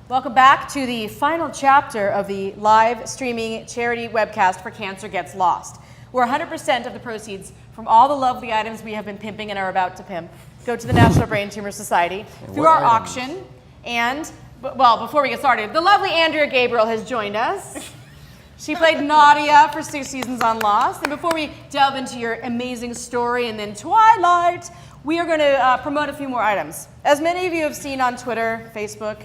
Welcome back to the final chapter of the live streaming charity webcast for Cancer Gets Lost, where 100% of the proceeds from all the lovely items we have been pimping and are about to pimp go to the National Brain Tumor Society through our auction. And, well, before we get started, the lovely Andrea Gabriel has joined us. She played Nadia for 6 seasons on Lost. And before we delve into your amazing story and then Twilight, we are going to promote a few more items. As many of you have seen on Twitter, Facebook,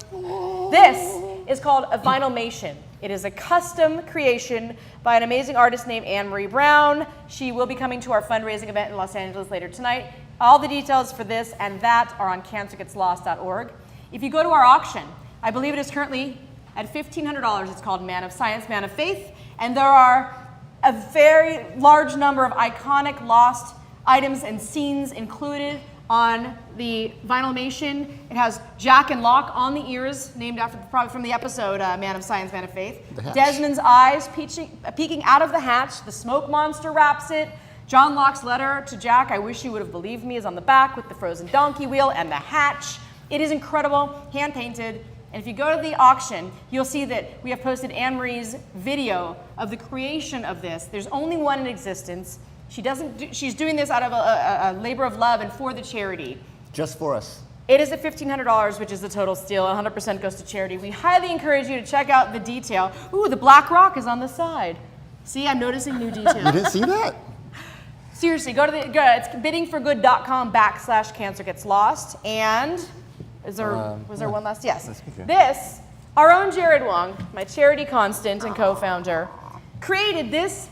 this is called a Vinylmation. It is a custom creation by an amazing artist named Anne-Marie Brown. She will be coming to our fundraising event in Los Angeles later tonight. All the details for this and that are on cancergetslost.org. If you go to our auction, I believe it is currently at $1,500. It's called Man of Science, Man of Faith. And there are a very large number of iconic Lost items and scenes included on the Vinylmation. It has Jack and Locke on the ears, named after probably from the episode Man of Science, Man of Faith. Desmond's eyes peeking out of the hatch. The smoke monster wraps it. John Locke's letter to Jack, I wish you would have believed me, is on the back with the frozen donkey wheel and the hatch. It is incredible, hand painted. And if you go to the auction, you'll see that we have posted Anne-Marie's video of the creation of this. There's only one in existence. She's doing this out of a labor of love and for the charity. Just for us. It is at $1,500, which is the total steal. 100% goes to charity. We highly encourage you to check out the detail. Ooh, the black rock is on the side. See, I'm noticing new detail. You didn't see that? Seriously, it's biddingforgood.com/cancergetslost. And was there one last? Yes. This, our own Jared Wong, my charity constant and co-founder, created this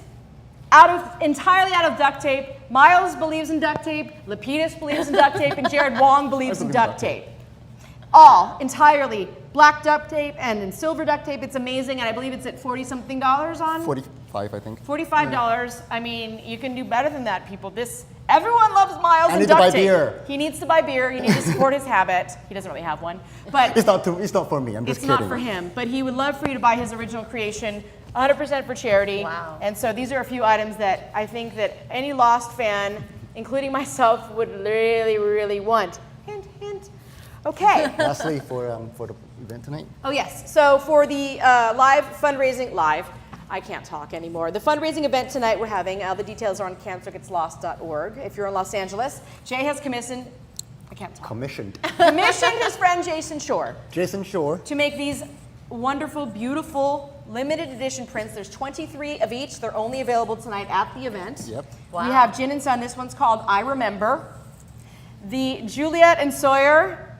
entirely out of duct tape. Miles believes in duct tape, Lapidus believes in duct tape, and Jared Wong believes in duct tape. All entirely black duct tape and in silver duct tape. It's amazing, and I believe it's at $40-something on? 45, I think. $45. Yeah. I mean, you can do better than that, people. Everyone loves Miles and duct tape. I need to buy beer. He needs to buy beer. He needs to support his habit. He doesn't really have one, but it's not for me. I'm just kidding. It's not for him, but he would love for you to buy his original creation. 100% for charity. Wow. And so these are a few items that I think that any Lost fan, including myself, would really, really want. Hint, hint. Okay. Lastly, for the event tonight. Oh yes. So for the I can't talk anymore. The fundraising event tonight we're having. The details are on cancergetslost.org. If you're in Los Angeles, Jay has commissioned his friend Jason Shore. To make these wonderful, beautiful, limited edition prints. There's 23 of each. They're only available tonight at the event. Yep. Wow. We have Gin and Sun. This one's called I Remember. The Juliet and Sawyer.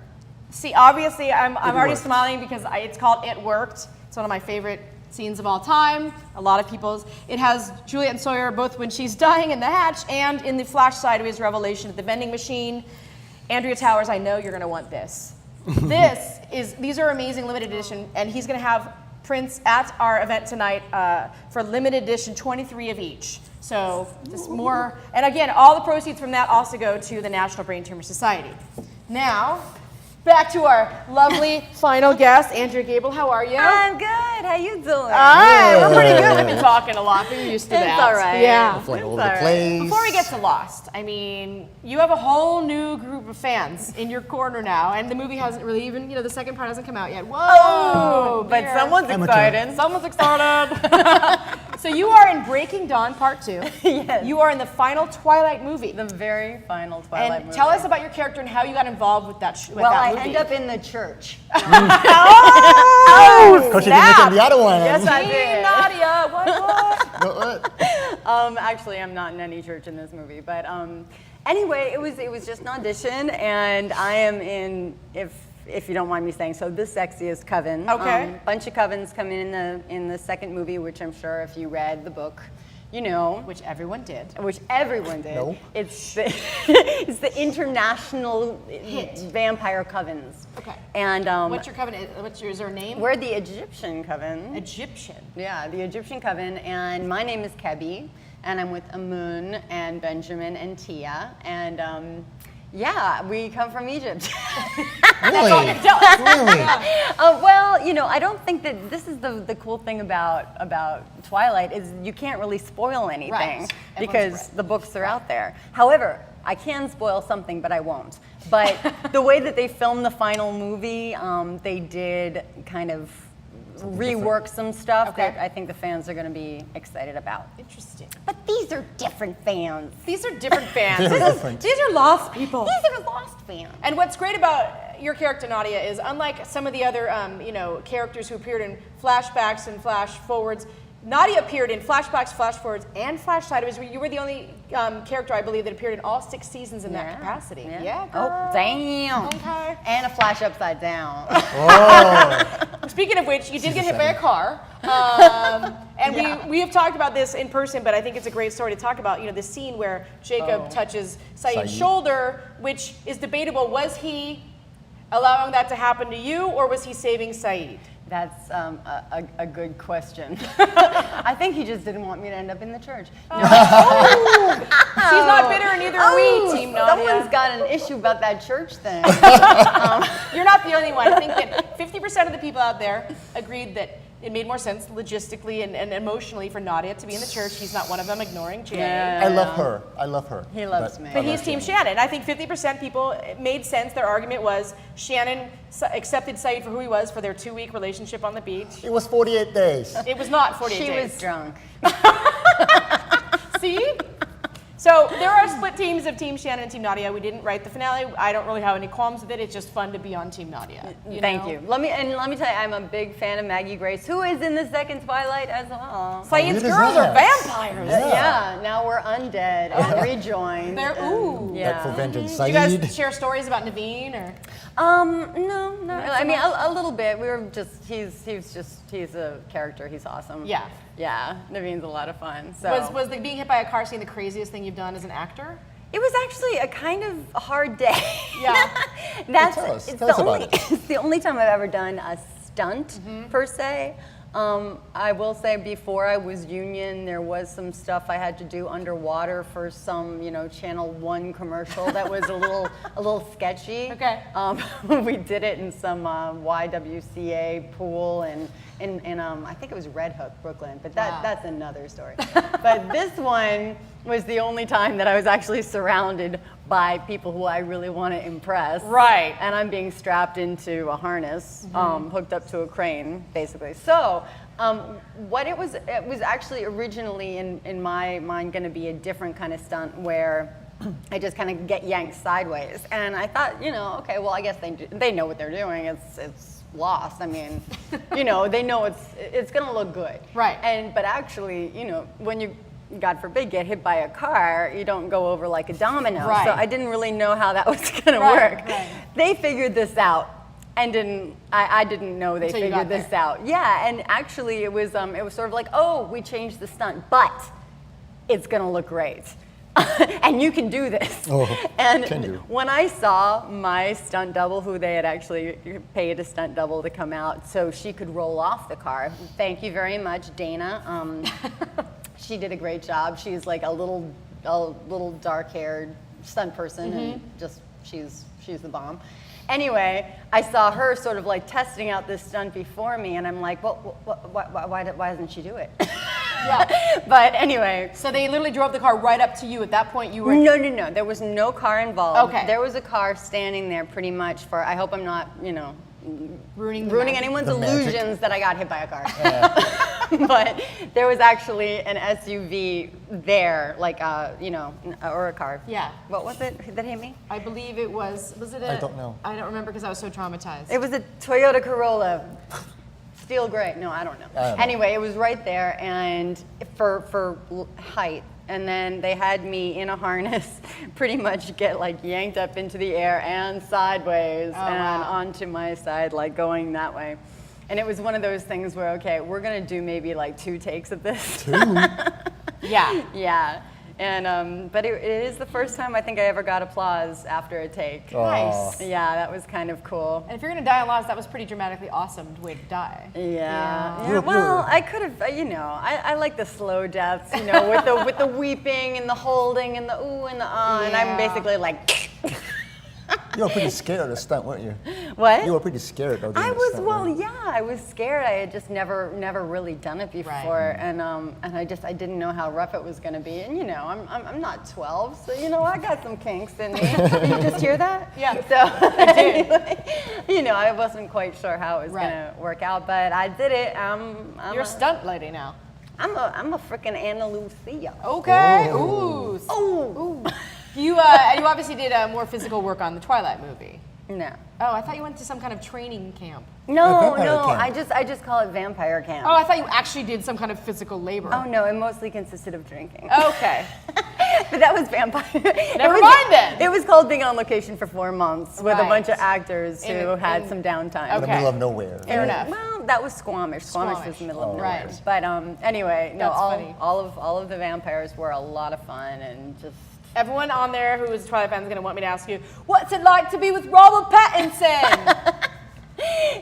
See, obviously, I'm already smiling because it's called It Worked. It's one of my favorite scenes of all time. A lot of people's. It has Juliet and Sawyer both when she's dying in the hatch and in the flash sideways revelation at the vending machine. Andrea Towers, I know you're going to want this. These are amazing limited edition, and he's going to have prints at our event tonight for limited edition, 23 of each. So just more, and again, all the proceeds from that also go to the National Brain Tumor Society. Now, back to our lovely final guest, Andrea Gabriel. How are you? I'm good. How you doing? We're pretty good. We've been talking a lot. We're used to that. It's all right. Yeah. All over the place. Before we get to Lost, I mean, you have a whole new group of fans in your corner now, and the movie hasn't really even, the second part hasn't come out yet. Whoa! But someone's excited. Someone's excited. So you are in Breaking Dawn Part 2. Yes. You are in the final Twilight movie. The very final Twilight movie. And tell us about your character and how you got involved with that movie. I end up in the church. Because you didn't mention the other one. Yes, I did. Nadia, what? Actually, I'm not in any church in this movie, but anyway, it was just an audition, and I am in, if you don't mind me saying, so the sexiest coven. Okay. Bunch of covens come in the second movie, which I'm sure if you read the book, you know. Which everyone did. No. It's the international hit Vampire Covens. Okay. And what's your coven? Is there a name? We're the Egyptian Coven. Egyptian. Yeah, the Egyptian Coven, and my name is Kebi, and I'm with Amun and Benjamin and Tia, and yeah, we come from Egypt. Really? Really? Well, I don't think that this is the cool thing about Twilight is you can't really spoil anything because the books are out there. However, I can spoil something, but I won't. But the way that they filmed the final movie, they did kind of rework some stuff that I think the fans are going to be excited about. Interesting. But these are different fans. These are different fans. Different. These are lost people. These are lost fans. And what's great about your character, Nadia, is unlike some of the other, characters who appeared in flashbacks and flash forwards, Nadia appeared in flashbacks, flash forwards, and flash sideways. You were the only character, I believe, that appeared in all 6 seasons in that capacity. Yeah. girl. Oh, damn. Okay. And a flash upside down. Oh. Speaking of which, you did get hit by a car. And we have talked about this in person, but I think it's a great story to talk about. The scene where Jacob touches Saeed's shoulder, which is debatable. Was he allowing that to happen to you, or was he saving Saeed? That's a good question. I think he just didn't want me to end up in the church. No. She's not bitter, and neither are we, Team Nadia. Someone's got an issue about that church thing. You're not the only one. I think that 50% of the people out there agreed that it made more sense logistically and emotionally for Nadia to be in the church. He's not one of them, ignoring Jay. Yeah. I love her. I love her. He loves me. But he's Team Shannon. I think 50% people, it made sense. Their argument was Shannon accepted Saeed for who he was for their 2-week relationship on the beach. It was 48 days. It was not 48 days. She was drunk. See? So there are split teams of Team Shannon and Team Nadia. We didn't write the finale. I don't really have any qualms with it. It's just fun to be on Team Nadia. Thank you. Let me tell you, I'm a big fan of Maggie Grace, who is in the second Twilight as well. Saeed's What is girls are that? vampires. Yeah, now we're undead and rejoined. They're ooh. Back for vengeance. Do you Saeed. guys share stories about Naveen or? No, not really. I mean, a little bit. We were just, he's a character. He's awesome. Yeah. Yeah, Naveen's a lot of fun. So Was the being hit by a car scene the craziest thing you've done as an actor? it was actually a kind of a hard day. Yeah. Tell us about it. It's the only time I've ever done a stunt per se. I will say before I was union, there was some stuff I had to do underwater for some, Channel 1 commercial that was a little sketchy. Okay. We did it in some YWCA pool and I think it was Red Hook, Brooklyn, but that's another story. But this one was the only time that I was actually surrounded by people who I really want to impress. Right. And I'm being strapped into a harness, hooked up to a crane, basically. So, it was actually originally in my mind going to be a different kind of stunt where I just kind of get yanked sideways. And I thought, okay, well, I guess they know what they're doing. It's Lost. I mean, they know it's going to look good. Right. But actually, when you, God forbid, get hit by a car, you don't go over like a domino. Right. So I didn't really know how that was going to work. Right. They figured this out. And I didn't know they Until you figured got this there. out. Yeah, and actually it was sort of like, oh, we changed the stunt, but it's gonna look great. And you can do this. Oh, and can do. when I saw my stunt double, who they had actually paid a stunt double to come out so she could roll off the car, thank you very much, Dana. She did a great job. She's like a little dark-haired stunt person, and just she's the bomb. Anyway, I saw her sort of like testing out this stunt before me, and I'm like, well, why doesn't she do it? Yeah. But anyway. So they literally drove the car right up to you. At that point, you were. No. There was no car involved. Okay. There was a car standing there pretty much for, I hope I'm not, ruining anyone's The magic. illusions that I got hit by a car. But there was actually an SUV there, like, or a car. Yeah. What was it that hit me? I believe it was it I don't know. I don't remember because I was so traumatized. It was a Toyota Corolla. Steel gray. No, I don't know. I don't know. Anyway, it was right there, and for height. And then they had me in a harness, pretty much get like yanked up into the air and sideways and onto my side, like going that way. And it was one of those things where, okay, we're gonna do maybe like 2 takes of this. 2? Yeah. Yeah. And but it is the first time I think I ever got applause after a take. Nice. Yeah, that was kind of cool. And if you're gonna die on Lost, that was pretty dramatically awesome way to die. Yeah. You're- Well, I could have, I like the slow deaths, with the weeping and the holding and the ooh and the ah, and I'm Yeah. basically like. You were pretty scared of the stunt, weren't you? What? You were pretty scared of the I was, stunt, well, weren't you? yeah, I was scared. I had just never really done it before, Right. and I didn't know how rough it was going to be. And you know, I'm not 12, so you know, I got some kinks in me. Did you just hear that? Yeah. So anyway, you know, I wasn't quite sure how it was Right. going to work out, but I did it. You're a stunt lady now. I'm a freaking Anna Lucia. Okay. Oh. Ooh. Oh. You obviously did more physical work on the Twilight movie. No. Oh, I thought you went to some kind of training camp. No, vampire no. camp. I just call it vampire camp. Oh, I thought you actually did some kind of physical labor. Oh no, it mostly consisted of drinking. Okay. But that was vampire. Never mind then. It was called being on location for 4 months with a Right. bunch of actors who had in- some downtime. In the Okay. middle of nowhere. Fair enough. Well, that was Squamish. Squamish was Squamish. the middle of Oh, nowhere. right. But anyway, no, That's funny. all of the vampires were a lot of fun and just. Everyone on there who is a Twilight fan is going to want me to ask you, what's it like to be with Robert Pattinson?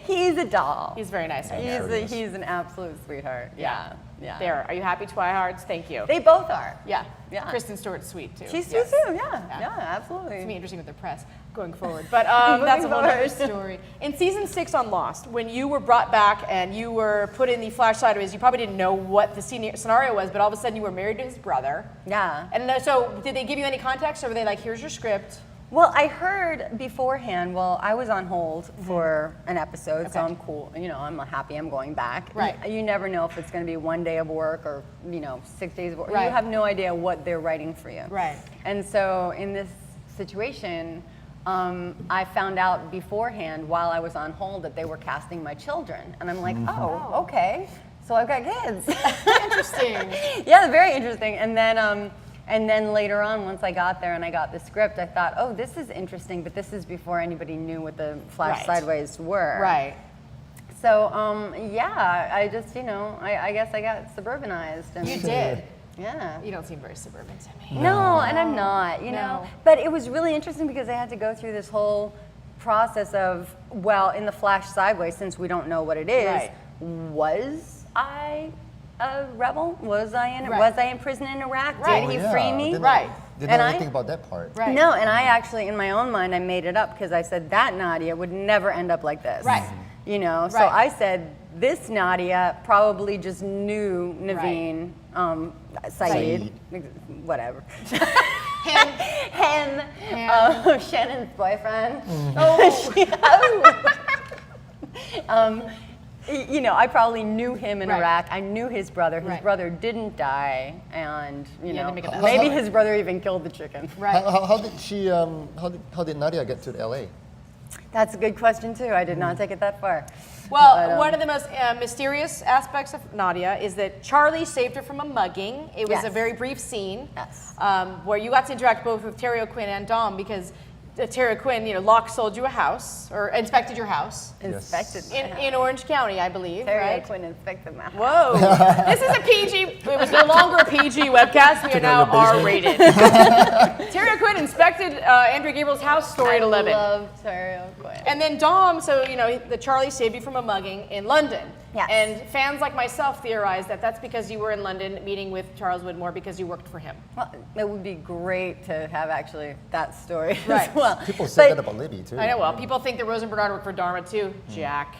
He's a doll. He's very nice. Right? sure he is. He's an absolute sweetheart. Yeah. There. Are you happy, Twihards? Thank you. They both are. Yeah. Yeah. Kristen Stewart's sweet too. She's Yes. sweet too. Yeah. Yeah. Yeah. Absolutely. It's gonna be interesting with the press going forward. But that's a whole Moving other forward. story. In season 6 on Lost, when you were brought back and you were put in the Flash sideways, you probably didn't know what the scenario was, but all of a sudden you were married to his brother. Yeah. And so did they give you any context, or were they like, here's your script? Well, I heard beforehand. Well, I was on hold for an episode, so Okay. I'm cool. You know, I'm happy I'm going back. Right. You never know if it's going to be 1 day of work or 6 days of work. Right. You have no idea what they're writing for you. Right. And so in this situation, I found out beforehand while I was on hold that they were casting my children, and I'm like, oh, okay. So I've got kids. Interesting. Yeah, very interesting. And then later on, once I got there and I got the script, I thought, oh, this is interesting, but this is before anybody knew what the Flash Right. Sideways were. Right. So, yeah, I just, I guess I got suburbanized. And You did. Yeah. You don't seem very suburban to me. No, and I'm not, you No. know. But it was really interesting because I had to go through this whole process of, well, in the Flash Sideways, since we don't know what it is, Right. was I a rebel? Was I in Right. was I in prison in Iraq? Right. Did he Oh, free yeah. me? Didn't Right. Didn't And know I- anything about that part. Right. No, and I actually, in my own mind, I made it up because I said that Nadia would never end up like this. Right. You know, so Right. I said this Nadia probably just knew Naveen, Saeed, whatever. Him. Him, Shannon's boyfriend. Oh. You know, I probably knew him in Right. Iraq. I knew his brother. His Right. brother didn't die, and You had to make it that maybe story. his brother even killed the chicken. Right. How did she? How did Nadia get to LA? That's a good question too. I did not take it that far. Well, But, one of the most mysterious aspects of Nadia is that Charlie saved her from a mugging. It was a Yes. very brief scene Yes. where you got to interact both with Terry O'Quinn and Dom because Terry O'Quinn, Locke sold you a house or inspected your house Inspected my house. in Orange County, I believe, Terry right? O'Quinn inspected my house. Whoa! This is a PG. It was no longer a PG webcast. We are Took now out your R-rated. Terry O'Quinn inspected Andrea Gabriel's house. Story at 11. I love Terry O'Quinn. And then Dom, so the Charlie saved you from a mugging in London. Yes. And fans like myself theorize that that's because you were in London meeting with Charles Widmore because you worked for him. Well, it would be great to have actually that story Right. as well. People said But that about Libby too. I know. Well, people think that Rose and Bernard worked for Dharma too. Jack.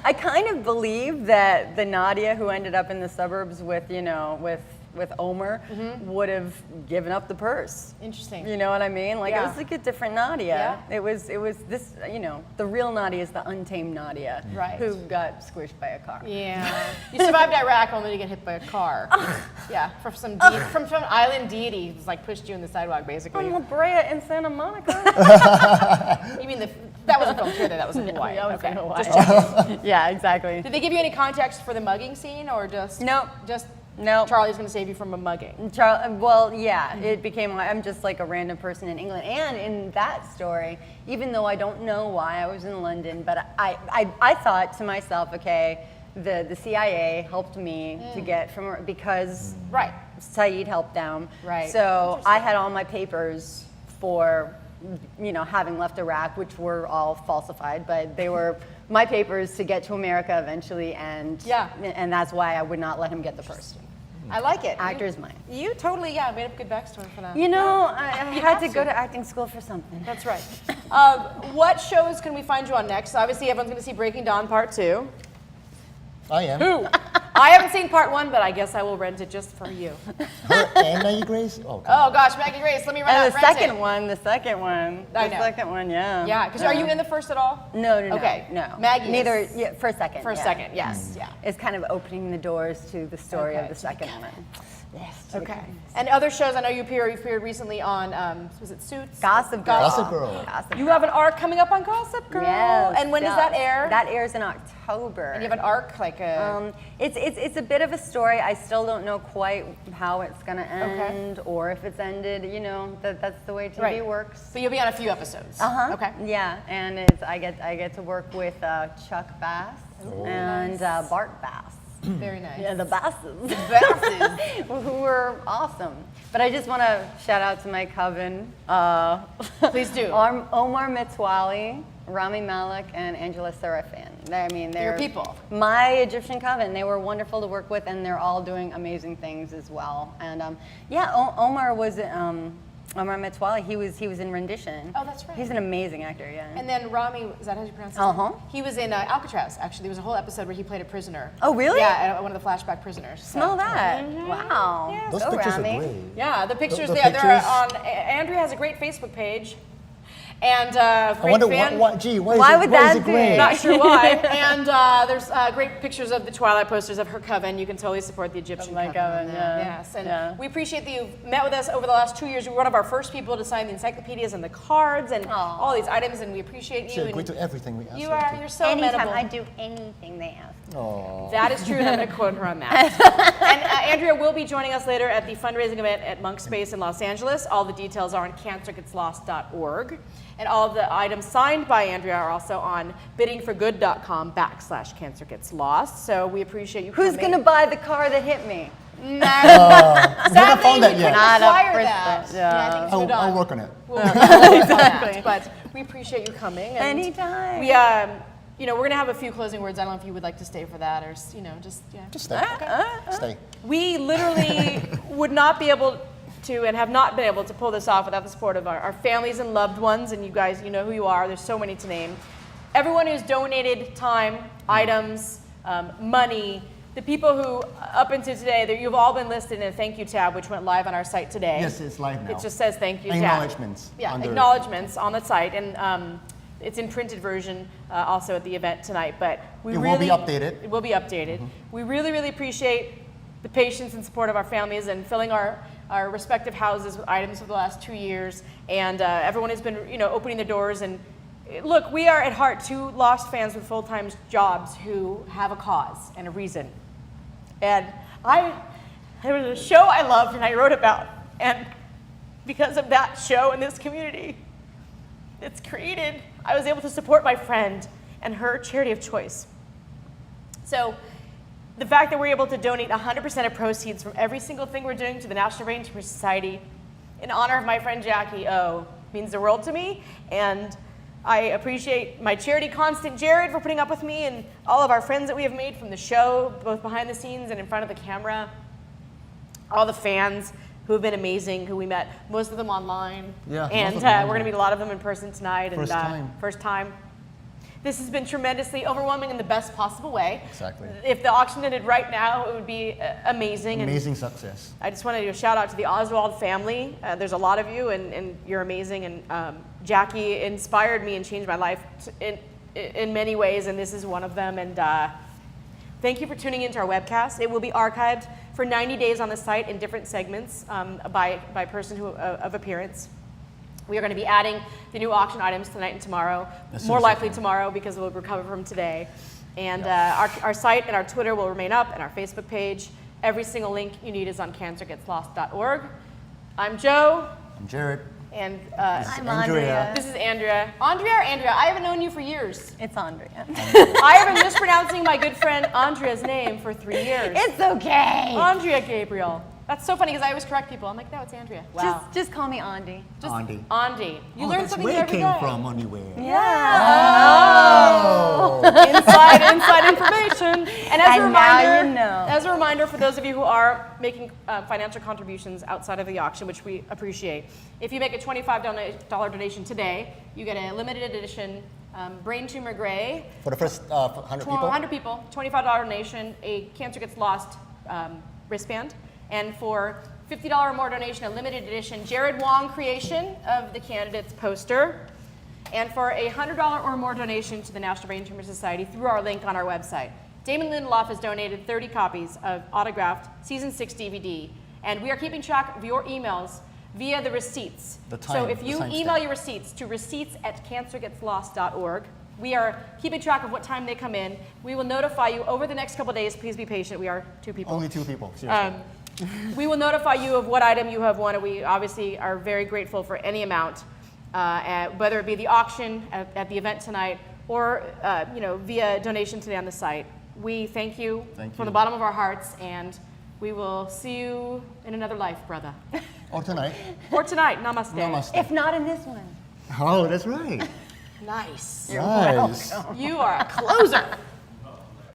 I kind of believe that the Nadia who ended up in the suburbs with Omer would have given up the purse. Interesting. You know what I mean? Like Yeah. it was like a different Nadia. Yeah. It was this, the real Nadia is the untamed Nadia Right. who got squished by a car. Yeah. You survived Iraq only to get hit by a car. Yeah. From some island deity who's like pushed you in the sidewalk basically. From La Brea in Santa Monica. You mean that wasn't filmed here? That was in Hawaii. that was Okay. in Hawaii. Just checking. Yeah, exactly. Did they give you any context for the mugging scene or just Nope. Just Nope. Charlie's going to save you from a mugging? Well, yeah, it became, I'm just like a random person in England. And in that story, even though I don't know why I was in London, but I thought to myself, okay, the CIA helped me to get from, because Right. Saeed helped them. Right. So I had all my papers for, having left Iraq, which were all falsified, but they were my papers to get to America eventually, and that's why I would not let him get the purse. I like it. Actor's mind. You totally, made up a good backstory for that. I had to have go to. to acting school for something. That's right. What shows can we find you on next? Obviously, everyone's going to see Breaking Dawn Part 2. I am. Who? I haven't seen Part 1, but I guess I will rent it just for you. Her and Maggie Grace? Oh, Oh gosh, Maggie Grace, let me run out And and the rent second it. one, the second one, yeah. Yeah, because are you in the first at all? No. Okay. No. Maggie Neither. is. Yeah, first, second. First, yeah. second, yes, yeah. It's kind of opening the doors to the story Okay, of the to second one. Yes. Okay. And other shows, I know you appeared recently on, was it Suits? Gossip Girl. Gossip Girl. You have an arc coming up on Gossip Girl. Yes. And when does that air? That airs in October. And you have an arc, like a... It's a bit of a story. I still don't know quite how it's gonna end or if it's ended. You know, that's the way TV works. So you'll be on a few episodes. Okay. Yeah, and I get to work with Chuck Bass and Bart Bass. Very nice. Yeah, the Basses. Who were awesome. But I just want to shout out to my coven. Please do. Omar Mitwali, Rami Malek, and Angela Serafin. I mean, they're Your people. My Egyptian coven. They were wonderful to work with, and they're all doing amazing things as well. And Omar was. Omar Mitwali, he was in Rendition. Oh, that's right. He's an amazing actor, yeah. And then Rami, is that how you pronounce his name? He was in Alcatraz, actually. There was a whole episode where he played a prisoner. Oh, really? Yeah, one of the flashback prisoners. So. Smell that. Wow. Yeah. Those Go, pictures Rami. are great. Yeah, the pictures, The they're pictures. on, Andrea has a great Facebook page. And great I wonder fan. why Why is would it that be? great? Not sure why. And there's great pictures of the Twilight posters of her coven. You can totally support the Egyptian my coven. coven, yeah. Yes, and Yeah. we appreciate that you've met with us over the last 2 years. You were one of our first people to sign the encyclopedias and the cards and all these items, and we appreciate She you. agreed and to everything we asked you her are, to. you're so Anytime amenable. I do anything they ask. That is true, and I'm going to quote her on that. And Andrea will be joining us later at the fundraising event at Monk Space in Los Angeles. All the details are on cancergetslost.org. And all of the items signed by Andrea are also on biddingforgood.com/cancergetslost. So we appreciate you Who's coming. going to buy the car that hit me? We haven't found that yet. Not Require up for that. sale. Yeah, I think it's good I'll work on it. We'll work on that. But we appreciate you coming. And Anytime. We, we're going to have a few closing words. I don't know if you would like to stay for that or, just. Just stay. Stay. We literally would not be able to and have not been able to pull this off without the support of our families and loved ones, and you guys, you know who you are. There's so many to name. Everyone who's donated time, items, money, the people who, up until today, you've all been listed in a thank you tab, which went live on our site today. Yes, it's live now. It just says thank you tab. Acknowledgements. Yeah, under- acknowledgements on the site, and it's in printed version also at the event tonight. But we It will really be updated. It will be updated. We really, really appreciate the patience and support of our families and filling our respective houses with items for the last 2 years, and everyone has been, opening the doors. And look, we are at heart two Lost fans with full-time jobs who have a cause and a reason. And there was a show I loved and I wrote about, and because of that show and this community it's created, I was able to support my friend and her charity of choice. So the fact that we're able to donate 100% of proceeds from every single thing we're doing to the National Brain Tumor Society in honor of my friend Jackie O means the world to me. And I appreciate my charity constant, Jared, for putting up with me, and all of our friends that we have made from the show, both behind the scenes and in front of the camera. All the fans who have been amazing, who we met, most of them online. Yeah, most and of them we're going to meet a lot of them in person tonight. First time. First time. This has been tremendously overwhelming in the best possible way. Exactly. If the auction ended right now, it would be amazing. Amazing success. I just wanted to do a shout out to the Oswald family. There's a lot of you, and you're amazing. And Jackie inspired me and changed my life in many ways, and this is one of them. And thank you for tuning into our webcast. It will be archived for 90 days on the site in different segments by person of appearance. We are going to be adding the new auction items tonight and tomorrow, more likely tomorrow because we'll recover from today. And our site and our Twitter will remain up, and our Facebook page. Every single link you need is on cancergetslost.org. I'm Joe. I'm Jared. And I'm Andrea. Andrea. this is Andrea. Andrea or Andrea? I haven't known you for years. It's Andrea. I have been mispronouncing my good friend Andrea's name for 3 years. It's okay. Andrea Gabriel. That's so funny because I always correct people. I'm like, no, it's Andrea. Wow. Just call me Andy. Andy. Andy. You learn That's something where it every came day. from, anyway. Yeah. Oh. Inside information. auction. And as a And now reminder, you know. as a reminder for those of you who are making financial contributions outside of the auction, which we appreciate, if you make a $25 donation today, you get a limited edition brain tumor gray. For the first 100 people? 100 people, $25 donation, a Cancer Gets Lost wristband. And for $50 or more donation, a limited edition Jared Wong creation of the candidates poster. And for a $100 or more donation to the National Brain Tumor Society through our link on our website. Damon Lindelof has donated 30 copies of autographed Season 6 DVD. And we are keeping track of your emails via the receipts. So if you email your receipts to receipts@cancergetslost.org, we are keeping track of what time they come in. We will notify you over the next couple days. Please be patient. We are 2 people. Only 2 people, seriously. We will notify you of what item you have won, and we obviously are very grateful for any amount, whether it be the auction at the event tonight or via donation today on the site. We thank you from the bottom of our hearts, and we will see you in another life, brother. Or tonight. Or tonight. Namaste. Namaste. If not in this one. Oh, that's right. Nice. Nice. You are a closer.